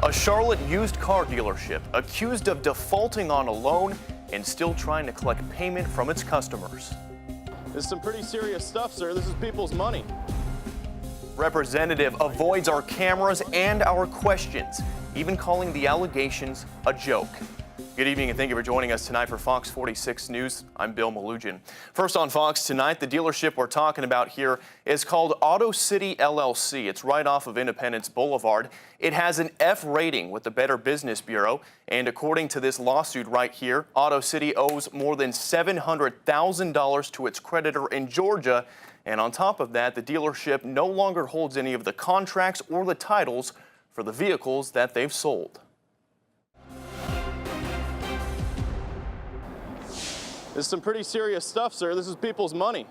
A Charlotte used car dealership accused of defaulting on a loan and still trying to collect payment from its customers. This is some pretty serious stuff, sir. This is people's money. Representative avoids our cameras and our questions, even calling the allegations a joke. Good evening and thank you for joining us tonight for Fox 46 News. I'm Bill Malugin. First on Fox tonight, the dealership we're talking about here is called Auto City LLC. It's right off of Independence Boulevard. It has an F rating with the Better Business Bureau. And according to this lawsuit right here, Auto City owes more than $700,000 to its creditor in Georgia. And on top of that, the dealership no longer holds any of the contracts or the titles for the vehicles that they've sold. This is some pretty serious stuff, sir. This is people's money.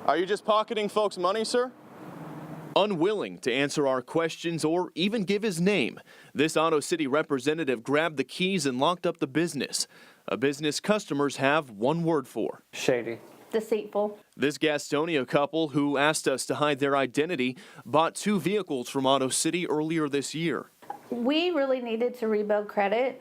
Are you just pocketing folks' money, sir? Unwilling to answer our questions or even give his name, this Auto City representative grabbed the keys and locked up the business. A business customers have one word for: shady. Deceitful. This Gastonia couple, who asked us to hide their identity, bought 2 vehicles from Auto City earlier this year. We really needed to rebuild credit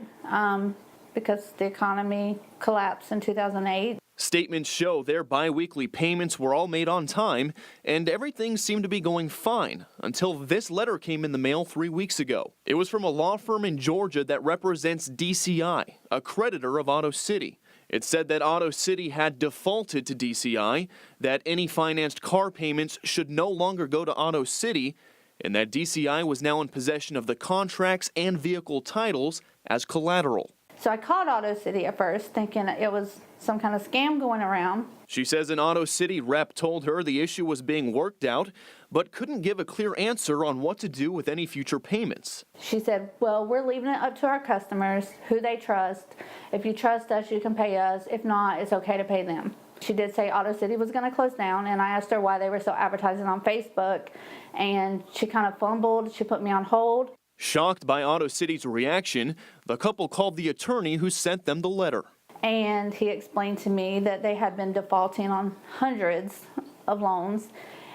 because the economy collapsed in 2008. Statements show their bi-weekly payments were all made on time, and everything seemed to be going fine until this letter came in the mail 3 weeks ago. It was from a law firm in Georgia that represents DCI, a creditor of Auto City. It said that Auto City had defaulted to DCI, that any financed car payments should no longer go to Auto City, and that DCI was now in possession of the contracts and vehicle titles as collateral. So I called Auto City at first thinking it was some kind of scam going around. She says an Auto City rep told her the issue was being worked out, but couldn't give a clear answer on what to do with any future payments. She said, well, we're leaving it up to our customers, who they trust. If you trust us, you can pay us. If not, it's okay to pay them. She did say Auto City was going to close down, and I asked her why they were still advertising on Facebook, and she kind of fumbled. She put me on hold. Shocked by Auto City's reaction, the couple called the attorney who sent them the letter. And he explained to me that they had been defaulting on hundreds of loans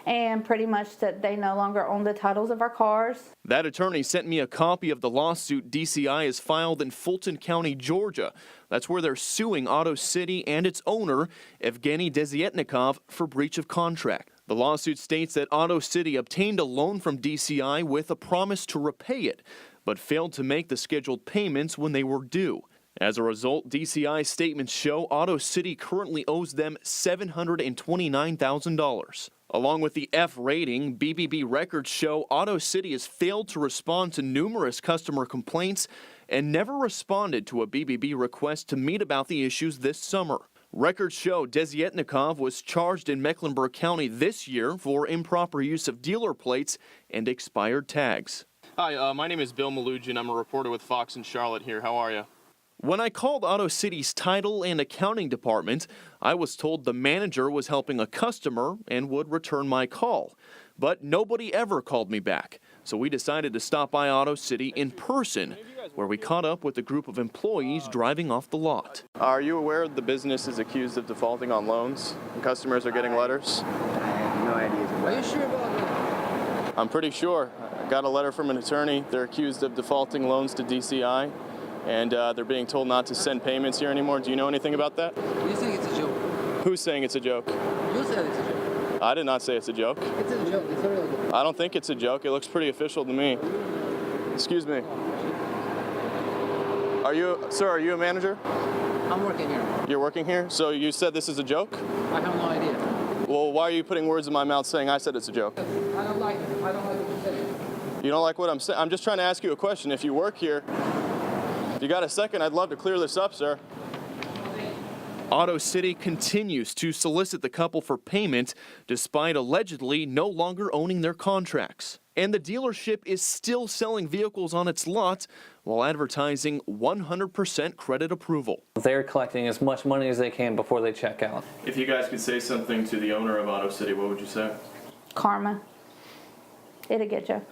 and pretty much that they no longer own the titles of our cars. That attorney sent me a copy of the lawsuit DCI has filed in Fulton County, Georgia. That's where they're suing Auto City and its owner, Evgeny Desietnikov, for breach of contract. The lawsuit states that Auto City obtained a loan from DCI with a promise to repay it, but failed to make the scheduled payments when they were due. As a result, DCI's statements show Auto City currently owes them $729,000. Along with the F rating, BBB records show Auto City has failed to respond to numerous customer complaints and never responded to a BBB request to meet about the issues this summer. Records show Desietnikov was charged in Mecklenburg County this year for improper use of dealer plates and expired tags. Hi, my name is Bill Malugin. I'm a reporter with Fox in Charlotte here. How are you? When I called Auto City's title and accounting department, I was told the manager was helping a customer and would return my call. But nobody ever called me back, so we decided to stop by Auto City in person, where we caught up with a group of employees driving off the lot. Are you aware the business is accused of defaulting on loans and customers are getting letters? I have no idea. Are you sure about that? I'm pretty sure. I got a letter from an attorney. They're accused of defaulting loans to DCI, and they're being told not to send payments here anymore. Do you know anything about that? You think it's a joke? Who's saying it's a joke? You said it's a joke. I did not say it's a joke. It's a joke. It's a real joke. I don't think it's a joke. It looks pretty official to me. Excuse me. Sir, are you a manager? I'm working here. You're working here? So you said this is a joke? I have no idea. Well, why are you putting words in my mouth saying I said it's a joke? I don't like it. I don't like what you're saying. You don't like what I'm saying? I'm just trying to ask you a question. If you work here, if you got a second, I'd love to clear this up, sir. Auto City continues to solicit the couple for payment despite allegedly no longer owning their contracts. And the dealership is still selling vehicles on its lot while advertising 100% credit approval. They're collecting as much money as they can before they check out. If you guys could say something to the owner of Auto City, what would you say? Karma. It'll get you.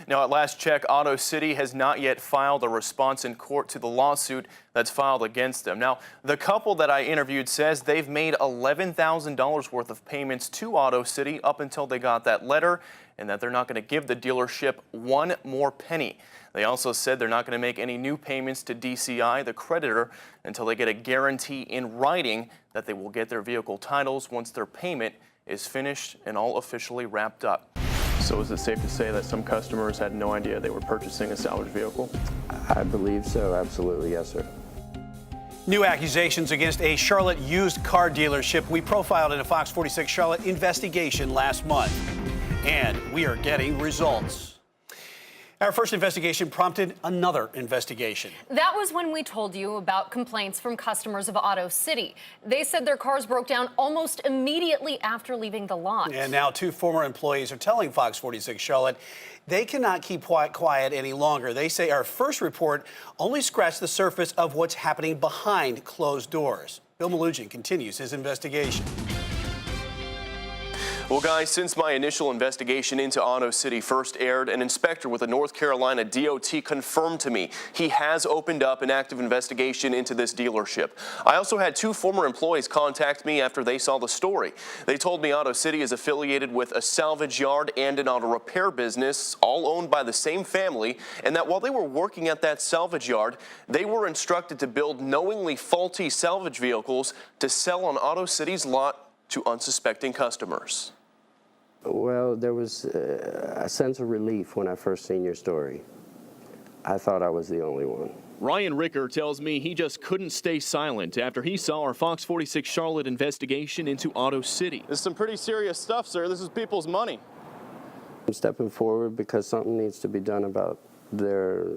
Now, at last check, Auto City has not yet filed a response in court to the lawsuit that's filed against them. Now, the couple that I interviewed says they've made $11,000 worth of payments to Auto City up until they got that letter, and that they're not going to give the dealership one more penny. They also said they're not going to make any new payments to DCI, the creditor, until they get a guarantee in writing that they will get their vehicle titles once their payment is finished and all officially wrapped up. So is it safe to say that some customers had no idea they were purchasing a salvage vehicle? I believe so, absolutely, yes, sir. New accusations against a Charlotte used car dealership we profiled in a Fox 46 Charlotte investigation last month. And we are getting results. Our first investigation prompted another investigation. That was when we told you about complaints from customers of Auto City. They said their cars broke down almost immediately after leaving the lot. And now 2 former employees are telling Fox 46 Charlotte they cannot keep quiet any longer. They say our first report only scratched the surface of what's happening behind closed doors. Bill Malugin continues his investigation. Well, guys, since my initial investigation into Auto City first aired, an inspector with the North Carolina DOT confirmed to me he has opened up an active investigation into this dealership. I also had 2 former employees contact me after they saw the story. They told me Auto City is affiliated with a salvage yard and an auto repair business, all owned by the same family, and that while they were working at that salvage yard, they were instructed to build knowingly faulty salvage vehicles to sell on Auto City's lot to unsuspecting customers. Well, there was a sense of relief when I first seen your story. I thought I was the only one. Ryan Ricker tells me he just couldn't stay silent after he saw our Fox 46 Charlotte investigation into Auto City. This is some pretty serious stuff, sir. This is people's money. I'm stepping forward because something needs to be done about their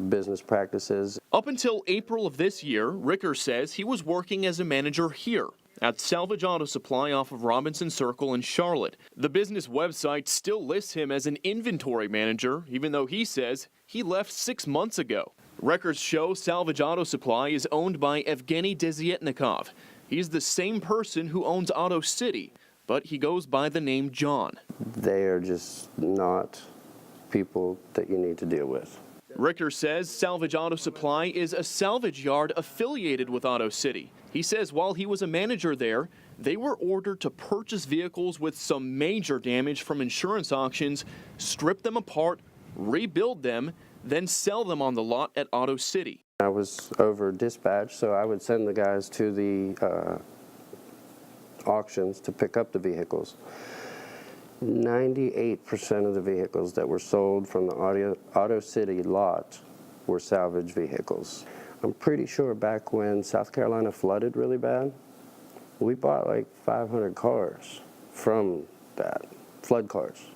business practices. Up until April of this year, Ricker says he was working as a manager here at Salvage Auto Supply off of Robinson Circle in Charlotte. The business website still lists him as an inventory manager, even though he says he left 6 months ago. Records show Salvage Auto Supply is owned by Evgeny Desietnikov. He's the same person who owns Auto City, but he goes by the name John. They are just not people that you need to deal with. Ricker says Salvage Auto Supply is a salvage yard affiliated with Auto City. He says while he was a manager there, they were ordered to purchase vehicles with some major damage from insurance auctions, strip them apart, rebuild them, then sell them on the lot at Auto City. I was over dispatch, so I would send the guys to the auctions to pick up the vehicles. 98% of the vehicles that were sold from the Auto City lot were salvage vehicles. I'm pretty sure back when South Carolina flooded really bad, we bought like 500 cars from that, flood cars.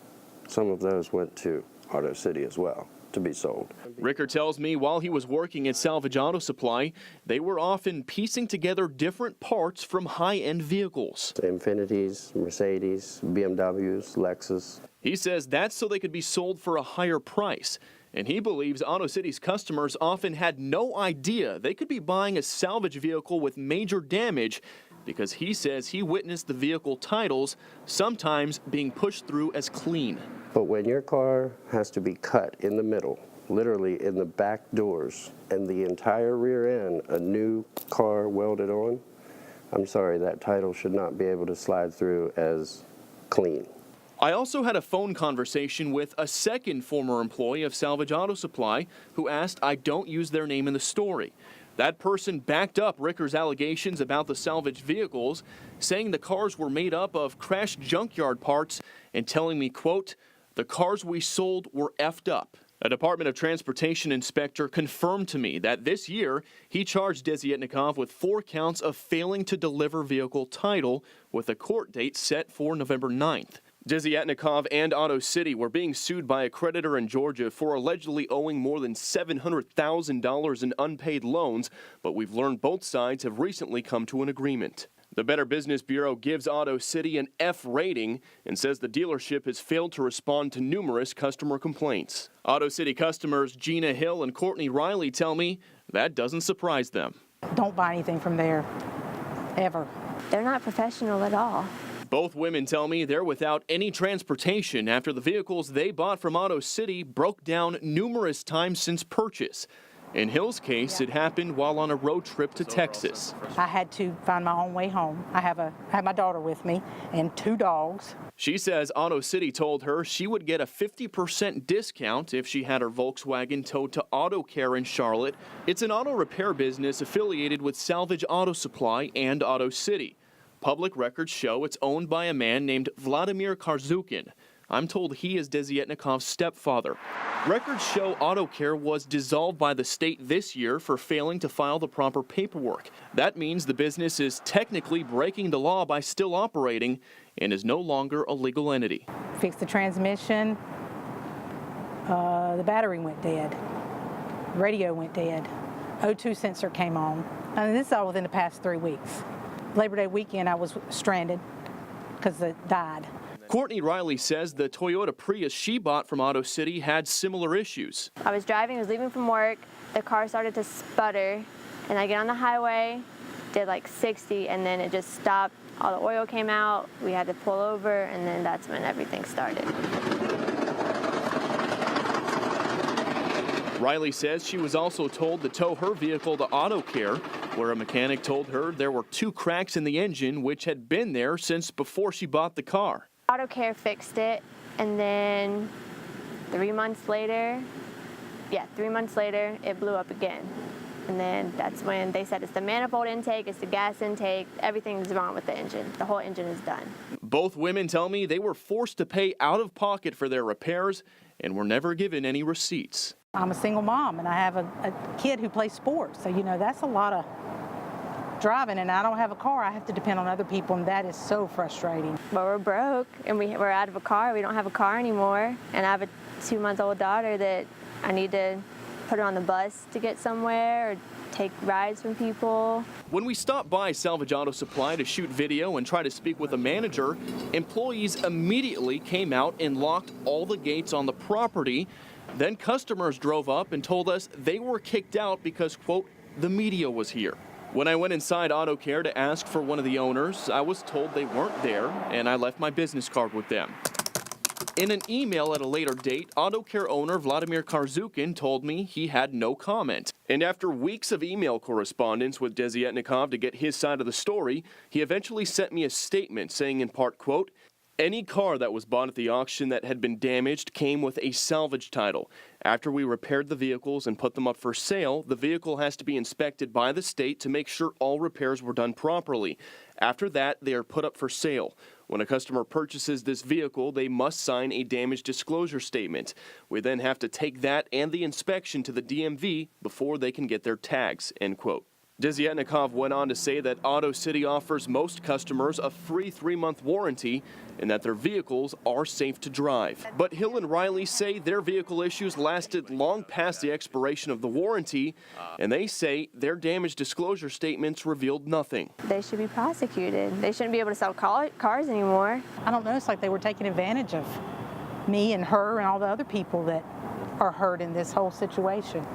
Some of those went to Auto City as well to be sold. Ricker tells me while he was working at Salvage Auto Supply, they were often piecing together different parts from high-end vehicles. Infinitis, Mercedes, BMWs, Lexus. He says that's so they could be sold for a higher price. And he believes Auto City's customers often had no idea they could be buying a salvage vehicle with major damage because he says he witnessed the vehicle titles sometimes being pushed through as clean. But when your car has to be cut in the middle, literally in the back doors, and the entire rear end, a new car welded on, I'm sorry, that title should not be able to slide through as clean. I also had a phone conversation with a second former employee of Salvage Auto Supply who asked I don't use their name in the story. That person backed up Ricker's allegations about the salvaged vehicles, saying the cars were made up of crashed junkyard parts and telling me, quote, the cars we sold were effed up. A Department of Transportation inspector confirmed to me that this year he charged Desietnikov with 4 counts of failing to deliver vehicle title with a court date set for November 9th. Desietnikov and Auto City were being sued by a creditor in Georgia for allegedly owing more than $700,000 in unpaid loans, but we've learned both sides have recently come to an agreement. The Better Business Bureau gives Auto City an F rating and says the dealership has failed to respond to numerous customer complaints. Auto City customers Gina Hill and Courtney Riley tell me that doesn't surprise them. Don't buy anything from there, ever. They're not professional at all. Both women tell me they're without any transportation after the vehicles they bought from Auto City broke down numerous times since purchase. In Hill's case, it happened while on a road trip to Texas. I had to find my own way home. I have my daughter with me and 2 dogs. She says Auto City told her she would get a 50% discount if she had her Volkswagen towed to Auto Care in Charlotte. It's an auto repair business affiliated with Salvage Auto Supply and Auto City. Public records show it's owned by a man named Vladimir Karzukin. I'm told he is Desietnikov's stepfather. Records show Auto Care was dissolved by the state this year for failing to file the proper paperwork. That means the business is technically breaking the law by still operating and is no longer a legal entity. Fixed the transmission, the battery went dead, radio went dead, O2 sensor came on. And this is all within the past 3 weeks. Labor Day weekend I was stranded because it died. Courtney Riley says the Toyota Prius she bought from Auto City had similar issues. I was leaving from work, the car started to sputter, and I get on the highway, did like 60, and then it just stopped. All the oil came out, we had to pull over, and then that's when everything started. Riley says she was also told to tow her vehicle to Auto Care, where a mechanic told her there were 2 cracks in the engine which had been there since before she bought the car. Auto Care fixed it, and then 3 months later, it blew up again. And then that's when they said it's the manifold intake, it's the gas intake, everything's wrong with the engine. The whole engine is done. Both women tell me they were forced to pay out of pocket for their repairs and were never given any receipts. I'm a single mom, and I have a kid who plays sports, so that's a lot of driving, and I don't have a car. I have to depend on other people, and that is so frustrating. But we're broke, and we're out of a car. We don't have a car anymore, and I have a 2-month-old daughter that I need to put her on the bus to get somewhere or take rides from people. When we stopped by Salvage Auto Supply to shoot video and try to speak with a manager, employees immediately came out and locked all the gates on the property. Then customers drove up and told us they were kicked out because, quote, the media was here. When I went inside Auto Care to ask for one of the owners, I was told they weren't there, and I left my business card with them. In an email at a later date, Auto Care owner Vladimir Karzukin told me he had no comment. And after weeks of email correspondence with Desietnikov to get his side of the story, he eventually sent me a statement saying in part, quote, any car that was bought at the auction that had been damaged came with a salvage title. After we repaired the vehicles and put them up for sale, the vehicle has to be inspected by the state to make sure all repairs were done properly. After that, they are put up for sale. When a customer purchases this vehicle, they must sign a damage disclosure statement. We then have to take that and the inspection to the DMV before they can get their tags, end quote. Desietnikov went on to say that Auto City offers most customers a free 3-month warranty and that their vehicles are safe to drive. But Hill and Riley say their vehicle issues lasted long past the expiration of the warranty, and they say their damage disclosure statements revealed nothing. They should be prosecuted. They shouldn't be able to sell cars anymore. I don't know, it's like they were taking advantage of me and her and all the other people that are hurt in this whole situation.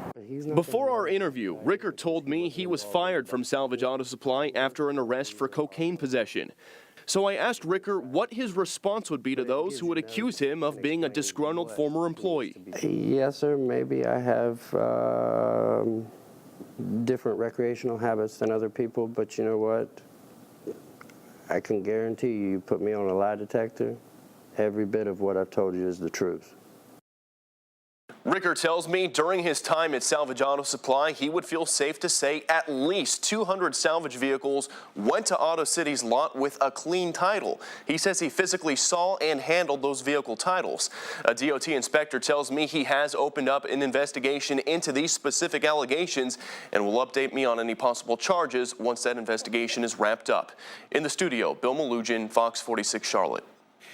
Before our interview, Ricker told me he was fired from Salvage Auto Supply after an arrest for cocaine possession. So I asked Ricker what his response would be to those who would accuse him of being a disgruntled former employee. Yes, sir, maybe I have different recreational habits than other people, but you know what? I can guarantee you put me on a lie detector, every bit of what I've told you is the truth. Ricker tells me during his time at Salvage Auto Supply, he would feel safe to say at least 200 salvage vehicles went to Auto City's lot with a clean title. He says he physically saw and handled those vehicle titles. A DOT inspector tells me he has opened up an investigation into these specific allegations and will update me on any possible charges once that investigation is wrapped up. In the studio, Bill Malugin, Fox 46 Charlotte.